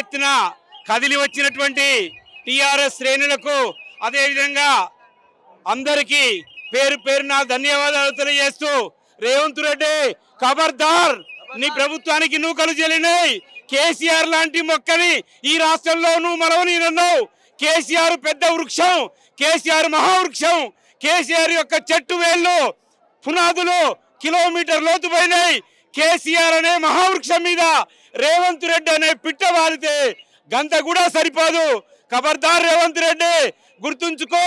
ఎత్తున కదిలి వచ్చినటువంటి టిఆర్ఎస్ శ్రేణులకు అదే విధంగా అందరికీ పేరు పేరున ధన్యవాదాలు తెలియజేస్తూ రేవంత్ రెడ్డి ఖబర్దార్, నీ ప్రభుత్వానికి నూకలు చెల్లినాయి. కేసీఆర్ లాంటి మొక్కని ఈ రాష్ట్రంలో నువ్వు మలవనీయన్నావు. కేసీఆర్ పెద్ద వృక్షం, కేసీఆర్ మహావృక్షం. కేసీఆర్ యొక్క చెట్టు వేళ్ళు పునాదులు కిలోమీటర్ లోతు పోయినాయి. కేసీఆర్ అనే మహావృక్షం మీద రేవంత్ రెడ్డి అనే పిట్ట వారితే గంత కూడా సరిపోదు. ఖబర్దార్ రేవంత్ రెడ్డి, గుర్తుంచుకో,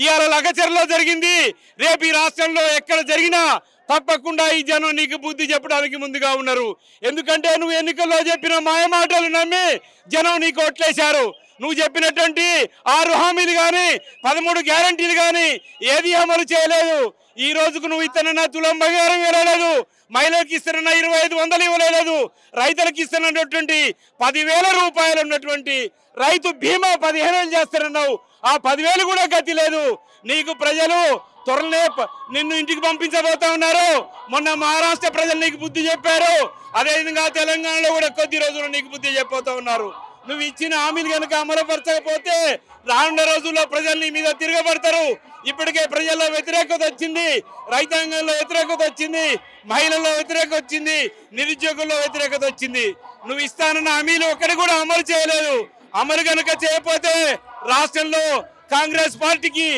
ఇవాళ లగచర్లో జరిగింది, రేపు ఈ రాష్ట్రంలో ఎక్కడ జరిగినా తప్పకుండా ఈ జనం నీకు బుద్ధి చెప్పడానికి ముందుగా ఉన్నారు. ఎందుకంటే నువ్వు ఎన్నికల్లో చెప్పిన మాయమాటలు నమ్మి జనం నీకు ఓట్లేశారు. నువ్వు చెప్పినటువంటి 6 హామీలు కానీ 13 గ్యారంటీలు కానీ ఏది అమలు చేయలేదు. ఈ రోజుకు నువ్వు ఇస్తున్న తులం బంగారం ఇవ్వలేదు, మహిళలకు ఇస్తున్న 2500 ఇవ్వలేదు, రైతులకు ఇస్తున్నటువంటి 10,000 రూపాయలు ఉన్నటువంటి రైతు బీమా 15,000 చేస్తారన్నావు. ఆ 10,000 కూడా గతి లేదు. నీకు ప్రజలు త్వరలే నిన్ను ఇంటికి పంపించబోతా ఉన్నారు. మొన్న మహారాష్ట్ర ప్రజలు నీకు బుద్ధి చెప్పారు. అదేవిధంగా తెలంగాణలో కూడా కొద్ది రోజులు నీకు బుద్ధి చెప్పబోతా ఉన్నారు. నువ్వు ఇచ్చిన హామీలు కనుక అమలుపరచకపోతే రానున్న రోజుల్లో ప్రజలు నీ మీద తిరగబడతారు. ఇప్పటికే ప్రజల్లో వ్యతిరేకత వచ్చింది, రైతాంగంలో వ్యతిరేకత వచ్చింది, మహిళల్లో వ్యతిరేకత వచ్చింది, నిరుద్యోగుల్లో వ్యతిరేకత వచ్చింది. నువ్వు ఇస్తానన్న హామీలు ఒక్కటి కూడా అమలు చేయలేదు. అమలు కనుక చేయకపోతే రాష్ట్రంలో కాంగ్రెస్ పార్టీకి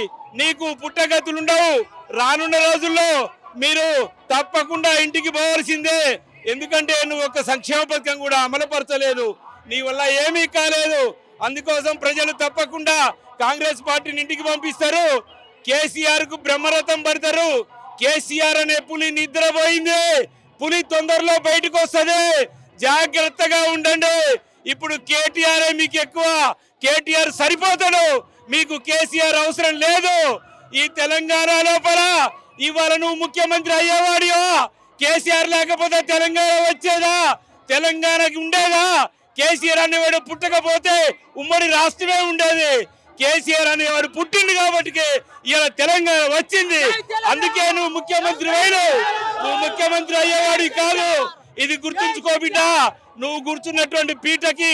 నీకు పుట్టగతులుండవు. రానున్న రోజుల్లో మీరు తప్పకుండా ఇంటికి పోవాల్సిందే. ఎందుకంటే నువ్వు ఒక సంక్షేమ పథకం కూడా అమలుపరచలేదు, నీ వల్ల ఏమీ కాలేదు. అందుకోసం ప్రజలు తప్పకుండా కాంగ్రెస్ పార్టీని ఇంటికి పంపిస్తారు. కేసీఆర్ కు బ్రహ్మరథం పడతారు. కేసీఆర్ అనే పులి నిద్రపోయింది, పులి తొందరలో బయటకు వస్తుంది, జాగ్రత్తగా ఉండండి. ఇప్పుడు కేటీఆర్ మీకు ఎక్కువ, కేటీఆర్ సరిపోతాడు, మీకు కేసీఆర్ అవసరం లేదు. ఈ తెలంగాణ లోపల ఇవాళ నువ్వు ముఖ్యమంత్రి అయ్యేవాడియో, కేసీఆర్ లేకపోతే తెలంగాణ వచ్చేదా, తెలంగాణకి ఉండేదా? కేసీఆర్ అనేవాడు పుట్టకపోతే ఉమ్మడి రాష్ట్రమే ఉండేది. కేసీఆర్ అనేవాడు పుట్టింది కాబట్టి ఇలా తెలంగాణ వచ్చింది. అందుకే నువ్వు ముఖ్యమంత్రి అయినావు, నువ్వు ముఖ్యమంత్రి అయ్యేవాడి కాదు. ఇది గుర్తుంచుకో బిడ్డ. నువ్వు కూర్చున్నటువంటి పీటకి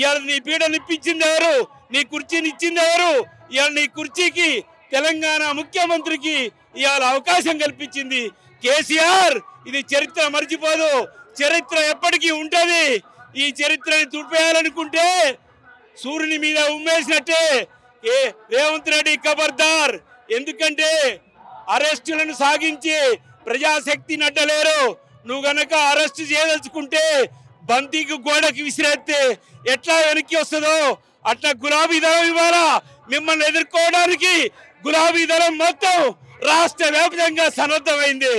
ఇవాళ నీ పీటని ఇప్పించింది ఎవరు? నీ కుర్చీని ఇచ్చింది ఎవరు? ఇవాళ నీ కుర్చీకి తెలంగాణ ముఖ్యమంత్రికి ఇవాళ అవకాశం కల్పించింది కేసీఆర్. ఇది చరిత్ర మర్చిపోదు, చరిత్ర ఎప్పటికీ ఉంటది. ఈ చరిత్రని తుడిపేయాలనుకుంటే సూర్యుని మీద ఉమ్మేసినట్టే. రేవంత్ రెడ్డి ఖబర్దార్, ఎందుకంటే అరెస్టులను సాగించి ప్రజాశక్తిని అడ్డలేరు. నువ్వు గనక అరెస్టు చేయదలుచుకుంటే బంతికి గోడకి విసిరేస్తే ఎట్లా వెనక్కి వస్తుందో అట్లా గులాబీ దళం ఇవ్వాలా. మిమ్మల్ని ఎదుర్కోవడానికి గులాబీ దళం మొత్తం రాష్ట్ర వ్యాప్తంగా సన్నద్ధమైంది.